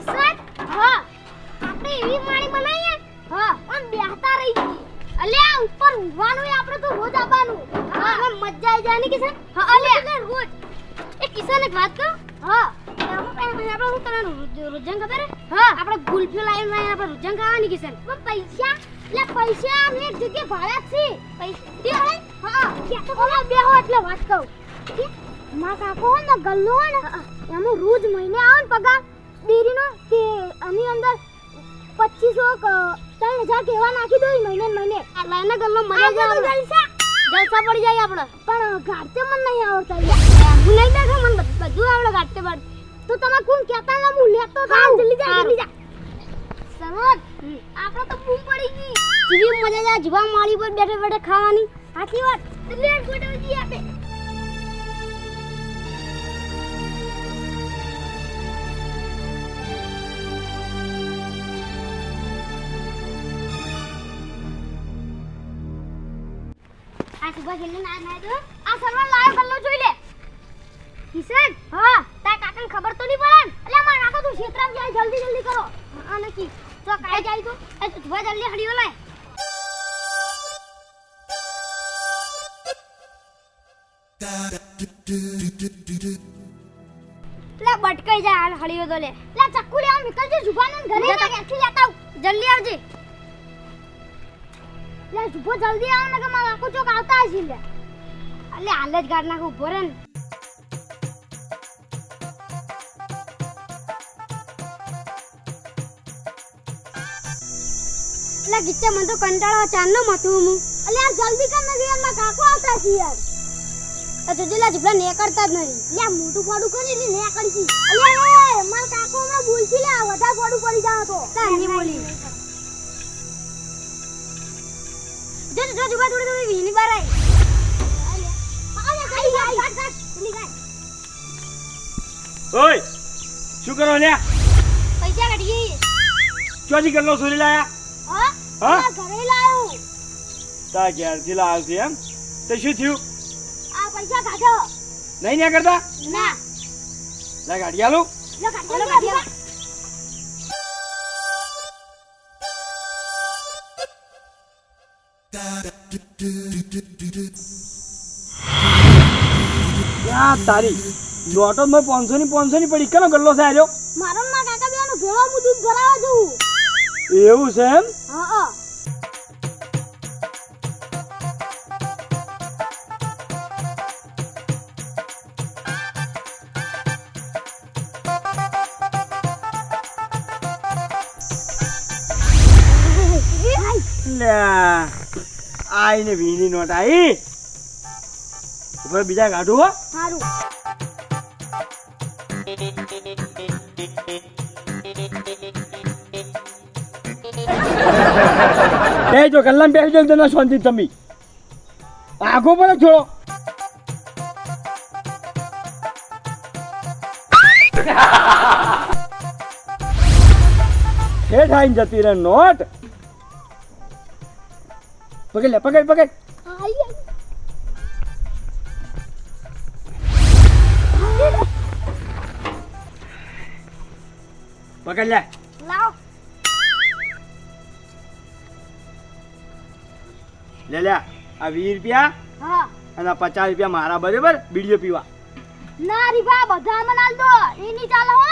કિશન હા આપણે એવી માળી બનાવીએ હા પણ બેહતા રહી ગઈ અલ્યા ઉપર ઊંઘવાનું એ આપણે તો રોજ આવવાનું હા હવે મજા આવી જાય ને કિશન હા અલ્યા રોજ એ કિશન એક વાત કહું હા આપણે હું તને રુજન ખબર હા આપણે ગુલ્ફી લાવીને આપણે રુજન ખાવાની કિશન પણ પૈસા લે પૈસા આમ એક જગ્યાએ ભાડા છે પૈસા દે હા કે તો બોલો બેહો એટલે વાત કહું માં કાકો ને ગલ્લો ને એમાં રોજ મહિને આવે ને પગાર ડેરીનો તે આની અંદર 2500 કેવા નાખી દો મહિને લાઈને ગલ્લો મજા જાય જલસા પડી જાય આપણે પણ ગાડતે મન નહીં આવડતા હું નહીં દેખો મન બધું આવડે ગાડતે બાદ તો તમે કોણ કહેતા ના હું લેતો તો જલ્દી જા સરસ આપણે તો બૂમ પડી ગઈ જીવી મજા જાય જીવા માળી પર બેઠે બેઠે ખાવાની સાચી વાત એટલે ગોડવજી આપે આ સુબહ જલ્દી ના દો આ સરવર લાયો ગલ્લો જોઈ લે કિશન હા તા કાકાને ખબર તો નહીં પડે એટલે માર કાકા તું ક્ષેત્રમાં જાય જલ્દી કરો આ નકી તો કાઈ જાય તો એ સુબહ જલ્દી હડીઓ લાય લે બટકાઈ જાય હાલ હડીઓ તો લે ચક્કુ લે આમ નીકળજે જુબાન ઘરે ના કેથી લેતા જલ્દી આવજે લે જુબો જલ્દી આવ ને કે મારા આખો ચોક આવતા હશે લે અલે હાલ જ ગાડ નાખ ઉભો રે ને લે ગીચે મન તો કંટાળો ચાંદનો મતું હું અલે યાર જલ્દી કર ને યાર મારા કાકો આવતા છે યાર આ તો જેલા જુબલા ને કરતા જ નહીં લે મોટું ફોડું કરી ને ને કરી છી અલે મારા કાકો હમણાં બોલતી લે વધારે ફોડું પડી જાવ તો તાની બોલી જો જુબા થોડી વીની બાર આઈ ઓય શું કરો લ્યા પૈસા કાઢી ચોજી ગલ્લો સોરી લાયા હા ઘરે લાયો તા ઘેરથી લાવ્યો છે એમ તો શું થયું આ પૈસા કાઢો નહીં ન્યા કરતા ના લા ગાડી આલો લો કાઢો તારી નોટો માં 500 ની પડી કેનો ગલ્લો છે આજો મારો ના કાકા બેનો ભેળો હું દૂધ ભરાવા જઉં એવું છે એમ હા આઈને વીની નોટ આઈ ઉપર બીજા કાઢું હો સારું જો ગલ્લામાં બેસી જાવ તને શાંતિ તમે આખો પર છોડો હેઠ આઈને જતી રે નોટ પકડ લે પકડ પકડ લે લાવ લે લે આ 20 રૂપિયા હા અને 50 રૂપિયા મારા બરાબર બીડીઓ પીવા ના રીબા બધા મને આલ દો એ ની ચાલે હો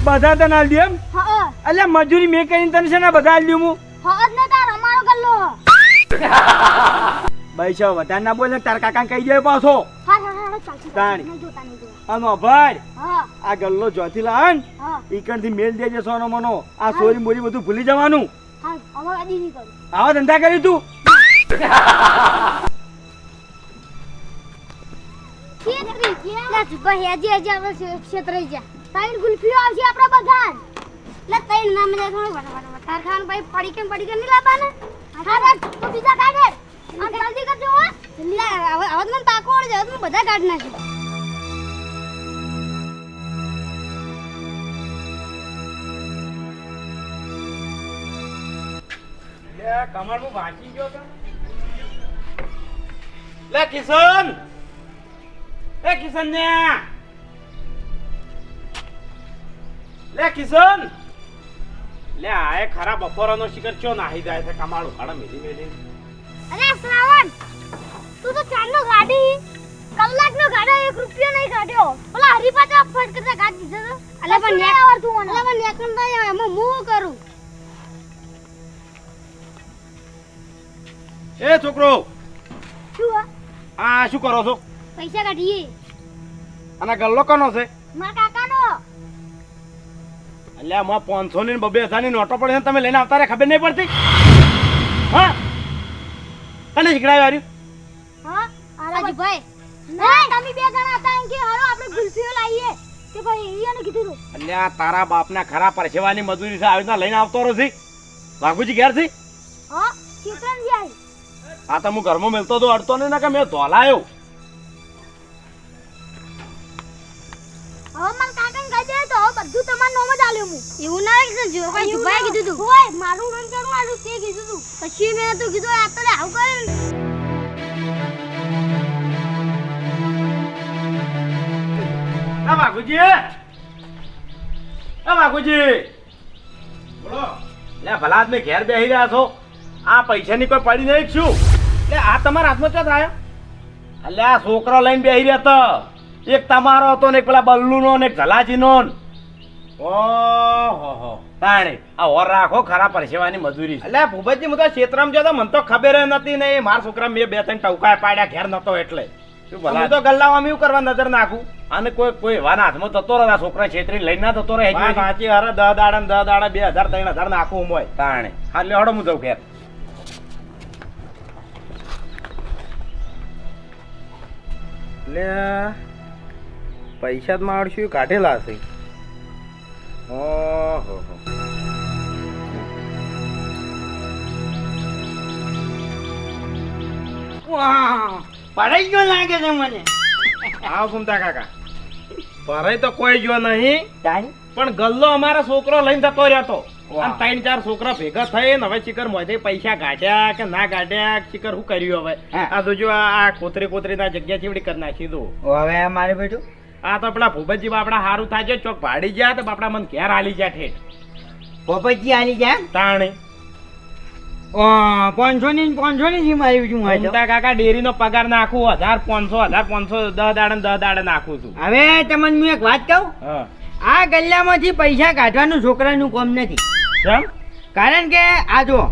બધા તને આલ દે એમ હા અલ્યા મજૂરી મેં કરીને તને છે ને બધા આલ દઉં હું હદ ને તાર અમારો ગલ્લો ભાઈ છો વધારે ના બોલે તાર કાકા કહી દે પાછો હા ચાલશે તાણી. નહીં જોતા નહીં જોતા આનો ભાઈ હા આ ગલ્લો જોથી લાન હા ઈકણથી મેલ દેજે સોનો મનો આ સોરી મોરી બધું ભૂલી જવાનું હા હવે આદી નહીં કરું આવા ધંધા કરી તું લા જુબા હેજી આપણે ક્ષેત્ર જા તાઈન ગુલ્ફીઓ આવશે આપડા બધા લે તાઈન નામ લે થોડું વટા તાર ખાન ભાઈ પડી કે નહીં લાવવાના હા તો બીજા કાઢે આ જલ્દી કરજો હો લે હવે મને પાકો ઓળ જાવ તો બધા કાઢ નાખી લે કમર મુ વાંચી ગયો તો લે કિશન એ કિશન ને લે કિશન લે આય ખરા બપોરનો શિખર ચો નાહી જાય છે કમાળું ખાડા મેલી મેલી. અરે શ્રાવણ તું તો ચારનો ગાડી કલાકનો ગાડો 1 રૂપિયો નહીં કાઢ્યો ઓલા હરીપાચા ફટ કરતા કાઢી દીધો અલે પણ ને આવડતું મને અલે પણ નેકન તો એમાં હું કરું એ છોકરો શું આ શું કરો છો? પૈસા કાઢીએ અને ગલ્લો કનો છે? મારા કાકાનો અલ્યા માં 500 ની 2,000 ની નોટો પડે છે તમે લઈને આવતા રે ખબર નહીં પડતી? હા કને શીખડાવ્યો આર્યું? હા રાજુભાઈ ના તમે બે જણા હતા એમ કે હાલો આપણે ગુલ્ફીઓ લાવીએ તે ભાઈ ઈયાને કીધું તું અલ્યા તારા બાપના ખરા પરસેવાની મજૂરી છે આવી રીતના લઈને આવતો રહો છે વાઘુજી ઘેર છે? હા ચિત્રનજી આવી આ તો હું ઘરમાં મેલતો તો અડતો નહીં ને કે મેં ધોલાયો. હવે મારા કાકાને કહી દે તો હવે બધું તમારું નામ જ આલ્યો હું એવું ના કે જો ભાઈ જુભાઈ કીધું તું હોય મારું નામ કેનું આલ્યું તે કીધું તું પછી મેં તો કીધું આ તો આવું કરે આ વાઘુજી એ વાઘુજી બોલો. લે ભલા આદમી ઘેર બેહી રહ્યા છો આ પૈસાની કોઈ પડી નહીં શું? લે આ તમારા હાથમાં ક્યાં થાય? અલ્યા છોકરો લઈને બેહી રહ્યા તો એક તમારો હતો ને એક પેલા બલ્લુનો ને એક ઝલાજીનો. ઓહો તાણે આ ઓર રાખો ખરા પરસેવાની મજૂરી. અલ્યા ભૂપતજી હું તો ક્ષેત્રમાં જતો મને તો ખબર નથી ને મારા છોકરા મેં 2-3 ટવકા પાડ્યા ઘેર નતો એટલે શું ભલા તો ગલ્લામાં એવું કરવા નજર નાખું અને કોઈ એવાના હાથમાં થતો રહે છોકરા છેતરી લઈને ના થતો રહે સાચી અરે 10 દાડા ને 10 દાડા 2,000-3,000 નાખવું હોય તાણે. હા લે હડો હું જઉં ઘેર. લે પૈસા જ મારશું કાઢેલા છે. ઓહો પડાઈ ગયો લાગે છે મને. આવ ઘૂમતા કાકા ભરાય તો કોઈ જો નહીં તાણી પણ ગલ્લો અમારો છોકરો લઈને જતો રહ્યો તો અને 3-4 છોકરા ભેગા થઈને હવે શિખર મોઢે પૈસા કાઢ્યા કે ના કાઢ્યા શિખર શું કર્યું હવે આ તો જો આ કોતરી ના જગ્યા ચીવડી કરી નાખી દો. હવે મારે બેટું આ તો પેલા ભૂપતજી બાપડા હારું થાય છે ચોક ભાડી ગયા તો બાપડા મને ઘેર આલી ગયા ઠેઠ પોપટજી આની જાય તાણે 500 ની મારી બીજું ઘૂમતા કાકા ડેરીનો પગાર નાખું 1,500 10 દાડે નાખું છું. હવે તમને હું એક વાત કહું હા આ ગલ્લામાંથી પૈસા કાઢવાનું છોકરાનું કામ નથી. કેમ? કારણ કે આ જો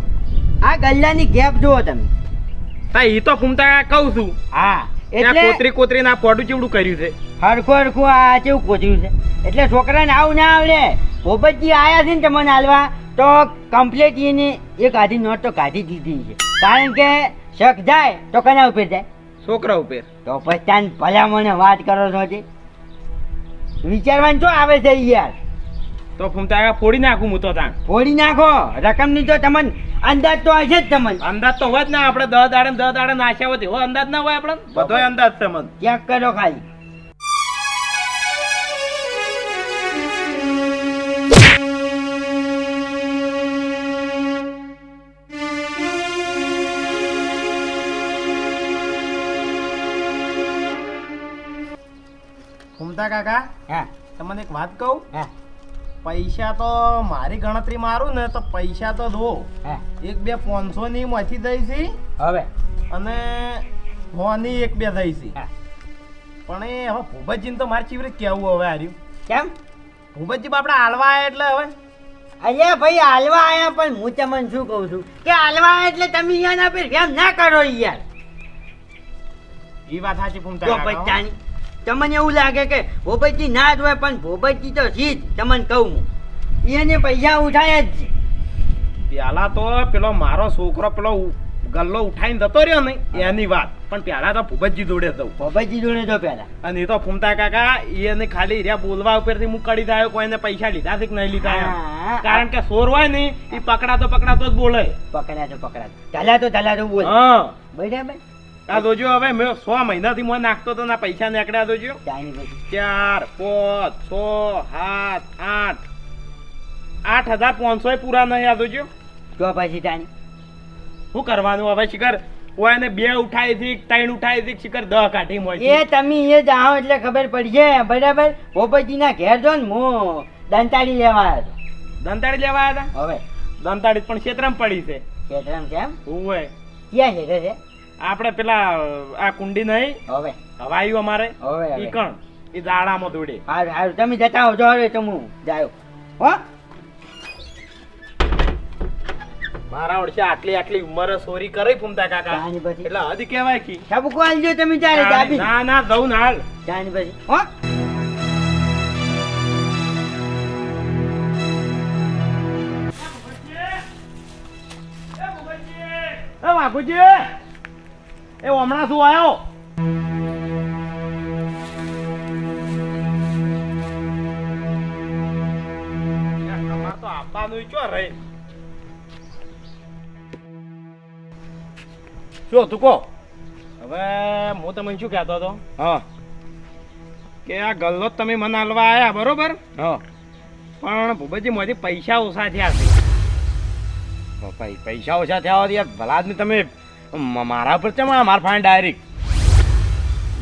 આ ગલ્લાની ગેપ જુઓ તમે. હા ઈ તો ઘૂમતા કાકા કહું છું. હા એટલે એટલે કોતરી ના પોડું ચીવડું કર્યું છે. હરખું આ કેવું કોચ્યું છે એટલે છોકરાને આવું ના આવડે. પોપટજી આયા છે ને તમને હાલવા તો કમ્પ્લીટ એની એક આધી નોટ તો કાઢી દીધી છે. કારણ કે શક જાય તો કના ઉપર જાય? છોકરા ઉપર. તો પછી ભલા મને વાત કરો છો તે વિચારવાનું શું આવે છે યાર? તો ફૂમતા કાકા ફોડી નાખું હું તો તાણ. ફોડી નાખો રકમની તો તમને અંદાજ તો હશે જ તમને. અંદાજ તો હોય જ ના આપણે 10 દાડે નાખ્યા હોય એવો અંદાજ ના હોય આપણે બધોય અંદાજ છે મને. ચેક કરો ખાલી. ફૂમતા કાકા હા તમને એક વાત કહું હા પૈસા તો મારી ગણતરી મારું ને તો પૈસા તો દો હા 1-2 500 ની માંથી દઈ છે હવે અને 100 ની 1-2 દઈ છે હા પણ એ હવે ભૂપતજીને તો મારી ચીવરે કેવું હવે હાર્યું કેમ? ભૂપતજી બાપડા હાલવા આયા એટલે હવે અલ્યા ભાઈ હાલવા આયા પણ હું તમને શું કહું છું કે હાલવા આયા એટલે તમે યાર આપે કેમ ના કરો યાર? એ વાત સાચી તો ફૂમતા કાકા પૈસાની તમને એવું લાગે કે ભોપતજી ના જ હોય પણ ભોપતજી તો જી જ તમને કહું હું એને પૈસા ઉઠાયા જ છે. પેલા તો પેલો મારો છોકરો પેલો ગલ્લો ઉઠાઈને જતો રહ્યો ને એની વાત પણ પેલા તો ભૂપતજી જોડે જવું ભોપતજી જોડે તો પહેલા અને એ તો ફૂમતા કાકા એને ખાલી રહ્યા બોલવા ઉપરથી હું કડી થયો કોઈને પૈસા લીધા છે કે નહીં લીધા એમ. હા. કારણ કે સોર હોય ને એ પકડાતો જ બોલે. ચાલ્યા તો બોલ હા બરાબર. આ જોજો હવે મેં 6 મહિનાથી મને નાખતો તો ના પૈસા નીકળ્યા જોજો ચાની પછી 4 5 6 7 8 8,500 પૂરા નહીં આ જોજો તો પછી ચાની શું કરવાનું હવે શિખર કોઈને 2 ઉઠાઈ થી 3 ઉઠાઈ થી શિખર 10 કાઢી મળે એ તમે એ જાઓ એટલે ખબર પડશે બરાબર. ભોપતજી ના ઘેર જો ને હું દંતાળી લેવા આવ્યો દંતાળી લેવા આવ્યા હતો હવે હતા દંતાળી પણ ક્ષેત્રમાં પડી છે ખેતરામ કેમ ઓવે ક્યાં છે છે આપણે પેલા આ કુંડી નહીં હવે હવાયું અમારે હવે ઈ કણ ઈ દાડામાં દોડે હારું હારું તમે જતા આવજો હવે તો હું જાયો હો મારા ઓળશે આટલી આટલી ઉંમરે ચોરી કરી ફૂમતા કાકા જાની પછી એટલે હદ કહેવાય કી સાબુકો આલજો તમે ચાલે દાબી ના ના જવું ને હાલ જાની પછી હો એ વાઘુજી એ હમણાં શું આવ્યો તમાર તો આપવાનું ચો રે શું તું કહો હવે હું તમને શું કહેતો હતો હા કે આ ગલ્લો જ તમે મને હાલવા આવ્યા બરોબર હા પણ ભૂપતજી મારી પૈસા ઓછા થયા છે પૈસા ઓછા થયા હોય યાર ભલા આદમી તમે મારા પર છે મારા ફાઈન ડાયરેક્ટ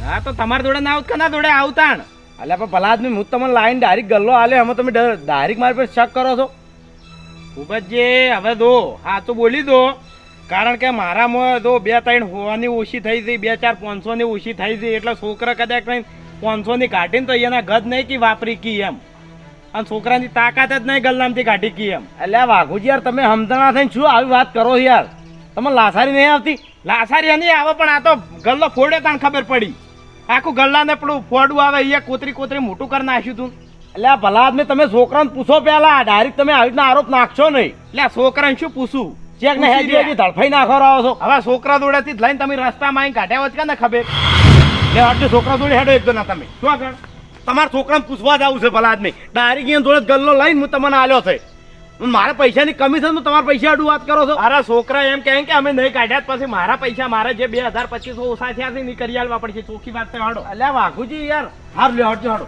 હા તો તમારા જોડે ના આવત કે ના જોડે આવતા ને એટલે પણ ભલા આદમી હું તમને લાઈન ડાયરેક્ટ ગલ્લો હાલે એમાં તમે ડાયરેક્ટ મારી પર શક કરો છો ભૂપતજી હવે દો હા તો બોલી દો કારણ કે મારામાં તો 2-3 હોવાની ઓછી થઈ હતી 2-4 500ની ઓછી થઈ હતી એટલે છોકરા કદાચ 500ની કાઢીને તો એના ગદ નહીં કે વાપરી કી એમ અને છોકરાની તાકાત જ નહીં ગલ્લામથી કાઢી કી એમ એટલે વાઘુજી યાર તમે સમજણા થઈને શું આવી વાત કરો યાર તમે લાસારી નહીં આવતી લાસારી નહીં આવે પણ આ તો ગલ્લો ફોડે તાણ ખબર પડી આખું ગલ્લાને પેલું ફોડવું આવે અહીંયા કોતરી મોટું કરી નાખ્યું તું એટલે આ ભલા આદમી તમે છોકરાને પૂછો પહેલા ડાયરેક્ટ તમે આવી રીતના આરોપ નાખશો નહીં એટલે આ છોકરાને શું પૂછું ચેક ને હેજી ધડફાઈ નાખો રહો છો હવે છોકરા જોડેથી લઈને તમે રસ્તામાં આવીને કાઢ્યા હોત કે ને ખબર લે આટલે છોકરા જોડે હેડો એક ના તમે શું આગળ તમારા છોકરાને પૂછવા જ આવું છે ભલા આદમી ડાયરેક્ટ અહીંયા જોડે ગલ્લો લઈને હું તમને આલ્યો છે મારા પૈસાની કમિશન તો તમારા પૈસા આડું વાત કરો છો અરે છોકરા એમ કહે કે અમે નહીં કાઢ્યા પછી મારા પૈસા મારે જે 2200 ઓછા થયા છે ને કરી આલવા પડશે ચોખ્ખી વાત છે હાડો એટલે વાઘુજી યાર હાર લે હટજો હાડો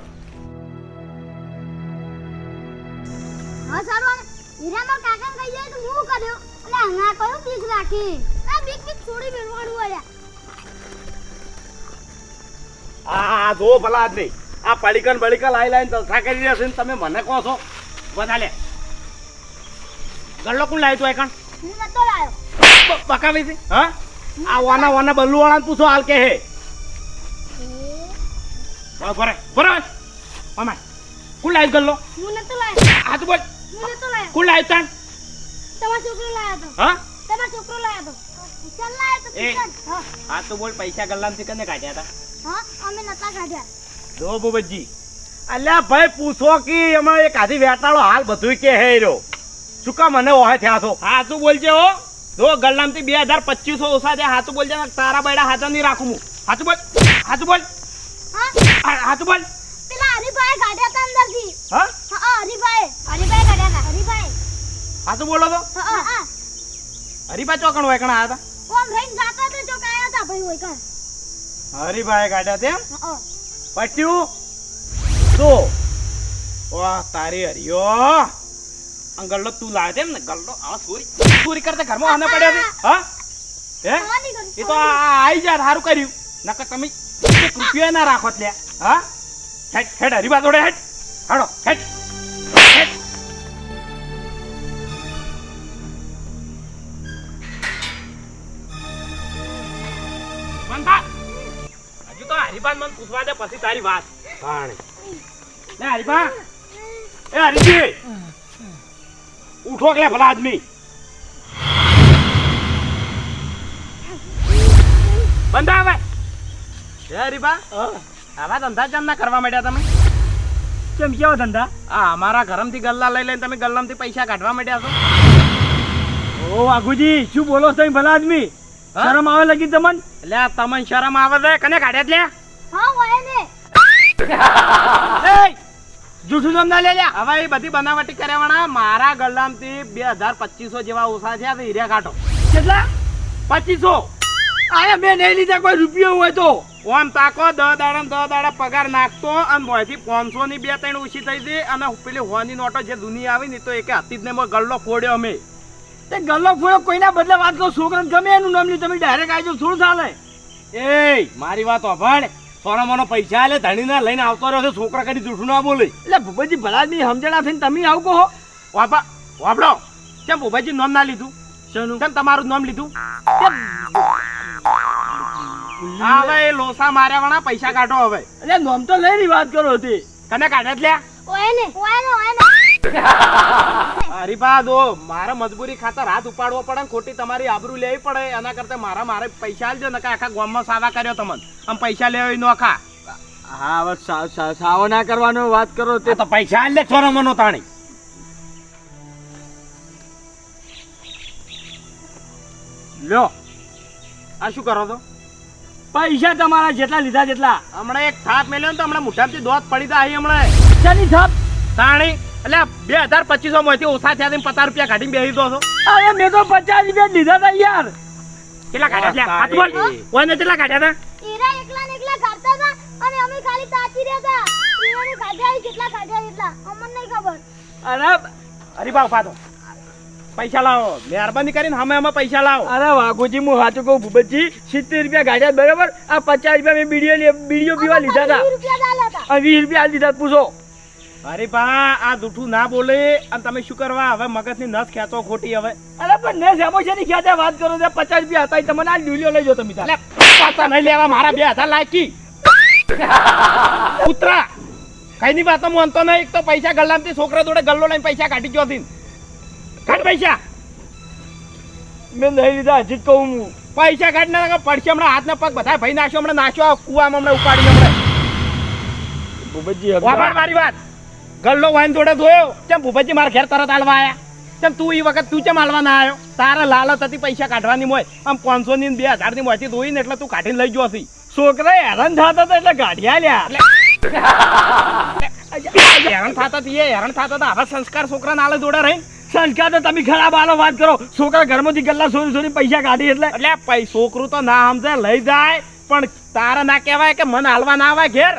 હા સારું હીરામાં કાકાને કહી જાય તો હું કર્યો એટલે હંગા કયો બીક રાખી આ બીક છોડી મેળવાનું આયા આ જો ભલા આદમી આ પડીકન બડીકન લાઈ જલસા કરી રહ્યા છે ને તમે મને કહો છો બધા લે ગલ્લો કોણ લાવ્યું તું એકણ હું નતો લાયો બકાવી છે હા આ વાના બલ્લુ વાળાને પૂછો હાલ કે હે બરાબર બરાબર અમાર કોણ લાવ્યું ગલ્લો હું નતો લાયો આ તો બોલ હું નતો લાયો કોણ લાવ્યું તાણ તમારો છોકરો લાયો તો હા તમારો છોકરો લાયો તો ચાલ લાયો તો એ. કિશન હા આ તો બોલ પૈસા ગલ્લામાંથી કને કાઢ્યા હતા હા અમે નતા કાઢ્યા જો બુબજી અલ્યા ભાઈ પૂછો કે એમાં એક આધી વેટાળો હાલ બધું કે હે રહ્યો શું કા મને ઓહે થયા છો હા તું બોલજે હો જો ગલ્લામથી 2200 ઓછા થયા હાથું બોલજે ને તારા બૈડા હાથા નહીં રાખું હું હાથું બોલ હા હાથું બોલ પેલા હરીભાઈ કાઢ્યા તા અંદરથી હા હા હરીભાઈ કાઢ્યા તા હરીભાઈ હાથું બોલો તો હા હા હરીબા ચોકણ હોય કણ આયા ઓમ રહીને જાતા તો ચોકાયા તા ભાઈ હોય કણ હતા હરીભાઈ કાઢ્યા તેમ હા પટ્યું તો વાહ તારી હરિયો આ ગલ્લો તું લાવે તેમ ને ગલ્લો આ ચોરી કરતા ઘરમાં આને પડ્યા છે હા હે એ તો આઈ જા સારું કર્યું નકર તમે 1 રૂપિયા ના રાખો લે હા હેડ હેડ હરીબા જોડે હેડ હાડો હેડ હેડ બંધા હજુ તો હરીબા મને પૂછવા દે પછી તારી વાત ભાણે લે હરીબા એ હરીજી ઉઠો કે ભલા આદમી બંધા આવે હે હરીબા આવા ધંધા કેમ ના કરવા માંડ્યા તમે કેમ કેવો ધંધા આ અમારા ઘરમથી ગલ્લા લઈ લઈને તમે ગલ્લામથી પૈસા કાઢવા માંડ્યા છો ઓ વાઘુજી શું બોલો છો ભલા આદમી શરમ આવે લગી તમને એટલે તમને શરમ આવે છે કને કાઢ્યા લે હા હોય ને એ જૂઠું નામ ના લે લે હવે એ બધી બનાવટી કર્યાવાળા મારા ગલ્લામથી 2200 જેવા ઓછા થયા છે હીરા કાઢો કેટલા 2500 આયા મેં નહીં લીધા કોઈ રૂપિયો હોય તો ઓમ તાકો 10 દાડા પગાર નાખતો અને મોયથી 500 ની 2-3 ઓછી થઈ ગઈ અને પેલી હોની નોટો જે દુની આવી ને તો એકે હતી જ ને ગલ્લો ફોડ્યો અમે તે ગલ્લો ફોડ્યો કોઈના બદલે વાત કરો છોકરાને ગમે એનું નામ લ્યું તમે ડાયરેક્ટ આવી જાવ થોડું ચાલે એ મારી વાત સાંભળ સોના મોનો પૈસા આલે ધણીના લઈને આવતો રહ્યો છે છોકરા કદી જૂઠું ના બોલે એટલે ભૂપતજી ભલા બી સમજણા થઈને તમે આવું કહો વાપા વાપડો કેમ ભૂપાજી નામ ના લીધું શેનું કેમ તમારું નામ લીધું હા હવે એ લોસા માર્યા વાળા પૈસા કાઢો હવે એટલે નામ તો લઈ વાત કરો હતી કને કાઢ્યા જ લ્યા ઓયને હરીભા દો મારે મજબૂરી ખાતર હાથ ઉપાડવો પડે ને ખોટી તમારી આબરૂ લેવી પડે એના કરતા મારે પૈસા આલજો ને આખા ગામમાં સાવા કર્યો તમને આમ પૈસા લેવા નો આખા હા હવે સાવો ના કરવાનો વાત કરો તે તો પૈસા આલ લે છોરો મનો તાણી લ્યો આ શું કરો છો પૈસા તમારા જેટલા લીધા જેટલા હમણાં એક થાપ મેલ્યો ને તો હમણાં મુઠ્ઠામાંથી દોત પડી તા અહીં હમણાં શાની થાપ તાણી એટલે 2250 માંથી ઓછા થયા 50 રૂપિયા કાઢીને બેસી દો છો અરે મેં તો 50 રૂપિયા લીધા હતા યાર કેટલા કાઢ્યા લ્યા? હાથ બોલ ઓને કેટલા કાઢ્યા હતા ઈરા એકલા ને એકલા કાઢતા હતા અને અમે ખાલી તાચી રહ્યા હતા ઈરાને કાઢ્યા કેટલા કાઢ્યા એટલા અમને નહીં ખબર અરે હરીભા ઉભા થો પૈસા લાવો મહેરબાની કરીને અમે પૈસા લાવો અરે વાઘુજી હું સાચું કહું ભૂપતજી 70 રૂપિયા ગાડ્યા બરાબર આ 50 રૂપિયા મેં બીડીઓ પીવા લીધા હતા 20 રૂપિયા આલ્યા હતા આ 20 રૂપિયા આલી દીધા પૂછો હરીભા આ દૂઠું ના બોલે અને તમે શું કરવા હવે મગજની નસ ખેંચો ખોટી હવે અરે પણ ને સેમો છે ની ખ્યાતે વાત કરો છો 50 રૂપિયા હતા ઈ તમને આ ડુલિયો લઈ જો તમે તાર. એટલે પાછા નહીં લેવા મારા 2000 લાયકી પુત્રા કઈ ની વાતો માનતો નહીં એક તો પૈસા ગલ્લામાંથી છોકરા જોડે ગલ્લો લઈને પૈસા કાઢી ગયો હતી કાઢ પૈસા મેં નહીં લીધા હજી જ કહું હું પૈસા કાઢ ના પડશે હમણાં હાથ ને પગ બધા ભાઈ નાખ્યો હમણાં નાખ્યો કુવામાં હમણાં ઉપાડી હમણાં ભૂપતજી વાપર મારી વાત ગલ્લો વાઈન જોડે જોયો કેમ ભૂપતજી મારા ઘેર તરત આલવા આયા કેમ તું ઈ વખત તું કેમ આલવા ના આવ્યો તારા લાલત હતી પૈસા કાઢવાની મોય આમ 500 ની 2000 ની મોયથી ધોઈને એટલે તું કાઢીને લઈ ગયો હતી છોકરા હેરાન થતા હતા એટલે ગાડિયા લ્યા હેરાન થતા હતી હેરાન થતા હતા હવે સંસ્કાર છોકરા નાલે જોડે રહી સંસ્કાર તો તમે ખરાબ આલો વાત કરો છોકરા ઘરમાંથી ગલ્લા સોરી પૈસા કાઢી એટલે એટલે છોકરું તો ના સમજે લઈ જાય પણ તારા ના કહેવાય કે મને હાલવા ના આવે ઘેર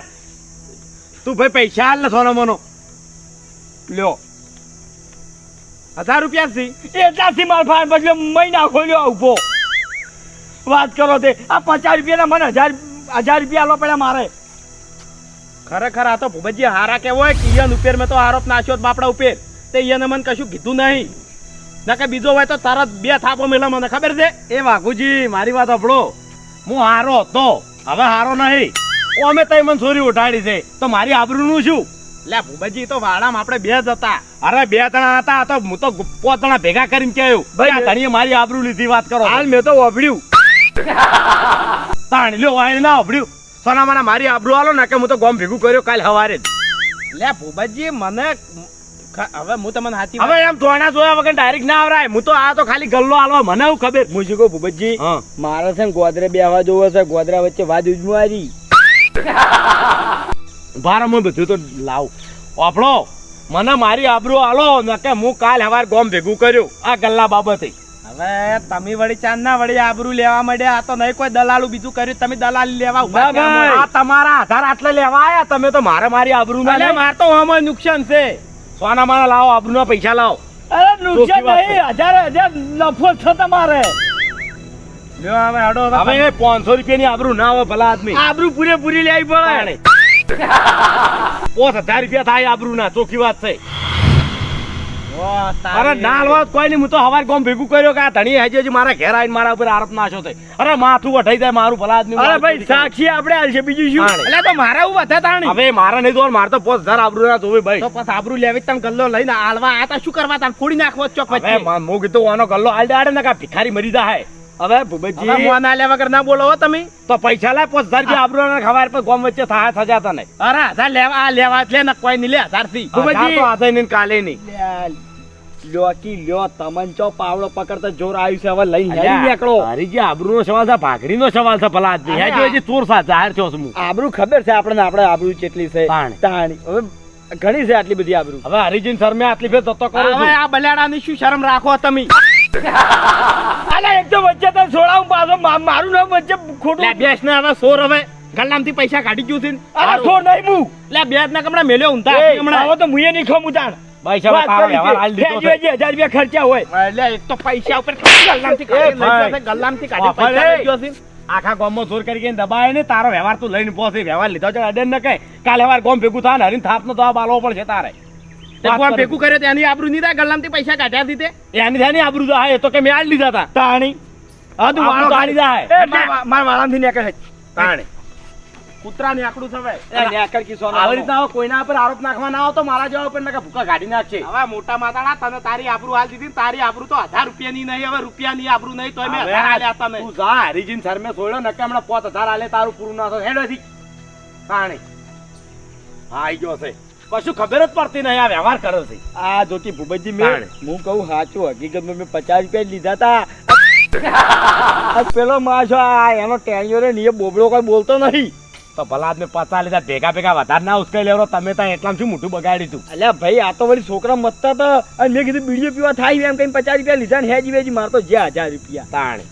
તું ભાઈ પૈસા હાલ ને સોનો મોનો લ્યો 1000 રૂપિયા થી એટલાથી માર ફાન બદલે મહિના ખોલ્યો ઉભો વાત કરો તે આ 50 રૂપિયાના મને 1000 રૂપિયા આલો પડ્યા મારે ખરેખર આ તો ભૂપતજી હારા કેવો હોય કે ઈયન ઉપર મેં તો આરોપ નાખ્યો બાપડા ઉપર તે ઈયને મને કશું કીધું નહીં ના કે બીજો હોય તો તરત 2 થાપો મેલા મને ખબર છે એ વાઘુજી મારી વાત સાંભળો હું હારો હતો હવે હારો નહીં ઓ અમે તઈ મને ચોરી ઉઠાડી છે તો મારી આબરૂનું શું લે ભૂપતજી તો વાડામાં આપણે 2 જ હતા અરે 2 જણા હતા તો હું તો 5 જણા ભેગા કરીને કહ્યું ભાઈ આ ધણીએ મારી આબરૂ લીધી વાત કરો હાલ મેં તો ઓભળ્યું તાણી લ્યો વાય ના ઓભળ્યું સોનામાના મારી આબરૂ આલો ને કે હું તો ગોમ ભેગું કર્યો કાલ હવારે જ લે ભૂપતજી મને હવે હું તમને હાથી હવે એમ ધોણા જોયા વગર ડાયરેક્ટ ના આવરાય હું તો આ તો ખાલી ગલ્લો આલવા મને હું ખબર હું શું કહું ભૂપતજી મારે છે ને ગોદરે બેહવા જોવો છે ગોદરા વચ્ચે વાત ઉજમારી ભારમાં બધું તો લાવ આપણો મને મારી આબરૂ આલો ને કે હું કાલ હવાર ગોમ ભેગું કર્યું આ ગલ્લા બાબતે હવે તમે વળી ચાંદ ના વળી આબરૂ લેવા માંડ્યા આ તો નહીં કોઈ દલાલું બીજું કર્યું તમે દલાલી લેવા ઉભા થયા. આ તમારા આધાર આટલે લેવા આયા તમે તો મારી આબરૂ ના માર તો આમાં નુકસાન છે સોના માના લાવો આબરૂ ના પૈસા લાવો અરે નુકસાન નહીં 1000 નફો છે તમારે લ્યો હવે હડો હવે 500 રૂપિયાની આબરૂ ના આવે ભલા આદમી આબરૂ પૂરેપૂરી લેવી પડે 5000 રૂપિયા થાય આબરૂ ના ચોખ્ખી વાત છે અરે ના હલવા કોઈ નહીં હું તો હવાર ગોમ ભેગું કર્યો કે આ ધણી હજી મારા ઘેર આવીને મારા ઉપર આરોપ નાશો થાય અરે માથું વઠાઈ જાય મારું ભલા આદમી અરે ભાઈ સાક્ષી આપણે હાલ છે બીજું શું એટલે તો મારા એવું વધે તાણી હવે મારા નહીં તો મારે તો 5000 આબરૂ ના જોવે ભાઈ તો પછી આબરૂ લેવી તમે ગલ્લો લઈને આલવા આ શું કરવા તાણ ફોડી નાખવો ચોક વચ્ચે હું કીધું આનો ગલ્લો આડે આડે ને કા ભિખારી મરી જાય હવે ભૂપતજી મોના લે વગર ના બોલો હો તમે તો પૈસા લે 5000 રૂપિયા આબરૂ ના ખબર પર ગોમ વચ્ચે થાય સજાતા નહીં અરે 1000 લેવા લેવા એટલે ને કોઈ નહીં લે 1000 થી ભૂપતજી તો આજે ને કાલે નહીં લ્યો તમંચો પાવડો પકડતા જોર આવ્યું છે હવે લઈ હેરી નીકળો હરીજી આબરૂ નો સવાલ છે ભાખરી નો સવાલ છે ભલા આદમી હજી ચોર સા જાહેર છો હું આબરૂ ખબર છે આપણે આબરૂ કેટલી છે તાણી હવે ઘણી છે આટલી બધી આબરૂ હવે હરીજી શરમે આટલી ફેર જતો કરો હવે આ બલાડાની શું શરમ રાખો તમે અલા એક તો વચ્ચે તો છોડાવું પાછો મારું નામ વચ્ચે ખોટું લે બેસ ને હવે સોર હવે ગલ્લામાંથી પૈસા કાઢી ગયું છે અરે છોડ નહીં હું લે બેસ ના કમણા મેલ્યો ઊંધા હમણાં હવે તો મુએ નહીં ખમું તાણ પૈસા 1000 રૂપિયા ખર્ચા હોય એટલે એક તો પૈસા ઉપર ગલ્લામથી કાઢી લઈ ગયો છે ગલ્લામથી કાઢી પૈસા લઈ ગયો છે આખા ગામમાં જોર કરી દબાય ને તારો વ્યવહાર તું લઈને પહોંચે વ્યવહાર લીધો છે અડે ન કહે કાલે વાર ગામ ભેગું થાય ને હરીને થાપનો તો આ બાલવો પડશે તારે ગામ ભેગું કર્યો ત્યાંની આબરૂ નહીં થાય ગલ્લામાંથી પૈસા કાઢ્યા દીધે એની થાય ની આબરૂ થાય એ તો કે મેં આજ લીધા હતા તાણી હા તું વાળો કાઢી જાય મારા વાળામાંથી નીકળે તાણી કૂતરાની આકડું થવાય આવી રીતના કોઈના પર આરોપ નાખવા ના આવો તો મારા જવાબ પર નકા ભૂકા કાઢી નાખશે હવે મોટા માતાડા તને તારી આબરૂ હાલ દીધી તારી આબરૂ તો 1000 રૂપિયાની નહીં હવે રૂપિયાની આબરૂ નહીં તોય મેં 1000 આલ્યા તને તું જા હરીજીન સર મે છોડ્યો નકે હમણાં 5000 આલે તારું પૂરું ના થાય હેડોથી તાણી હા આઈ ગયો છે કશું ખબર જ પડતી નહીં આ વ્યવહાર કરે છે આ જોતી ભૂપતજી મેં હું કહું સાચું હકીકતમાં મેં 50 રૂપિયા જ લીધા તા પેલો માછો આ એનો ટેણિયો રે ને એ બોબડો કોઈ બોલતો નહીં તો ભલા આદમી 50 લીધા ભેગા વધારે ના ઉસકાઈ લેવરો તમે ત્યાં એટલામાં શું મોટું બગાડ્યું તું અલ્યા ભાઈ આ તો વળી છોકરા મતતા હતા અને મેં કીધું બીડીઓ પીવા થાય એમ કઈ 50 રૂપિયા લીધા ને હેજી વેજી મારતો જ્યાં 1000 રૂપિયા તાણી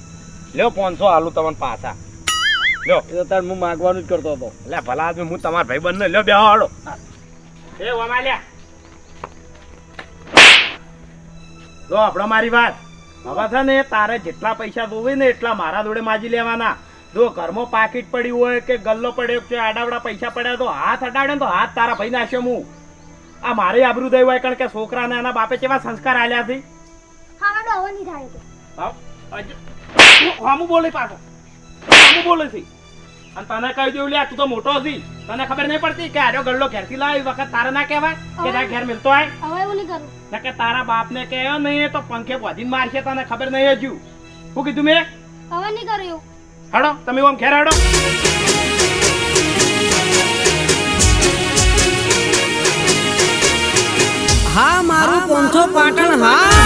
લ્યો 500 આલુ તમને પાછા લ્યો એ તો તાર હું માગવાનું જ કરતો હતો એટલે ભલા આદમી હું તમારા ભાઈ બંને લ્યો બેહો હાડો એ વમાલ્યા લો આપણો મારી વાત હવે છે ને તારે જેટલા પૈસા જોવે ને એટલા મારા જોડે માજી લેવાના જો ઘરમાં પાકીટ પડ્યું હોય કે ગલ્લો પડ્યો છે આડાવડા પૈસા પડ્યા તો હાથ અડાડે તો હાથ તારા ભાઈ નાખ્યો હું આ મારી આબરૂ દઈ હોય કારણ કે છોકરાને એના બાપે કેવા સંસ્કાર આલ્યા છે હાડો હવે નહીં થાય તો હામું બોલે પાછો હામું બોલે છે અને તને કહી દેવું લ્યા તું તો મોટો હતી તને ખબર નહીં પડતી કે આજો ગલ્લો ઘેરથી લાવી વખત તારે ના કહેવાય કે તારા ઘેર મિલતો હોય હવે એવું નહીં કરું કે તારા બાપને કહ્યો નહીં તો પંખે વધીને મારશે તને ખબર નહીં હજુ શું કીધું મેં હવે નહીં કરું એવું હાડો તમે આમ ઘેર હાડો હા મારું પોંથો પાટણ હા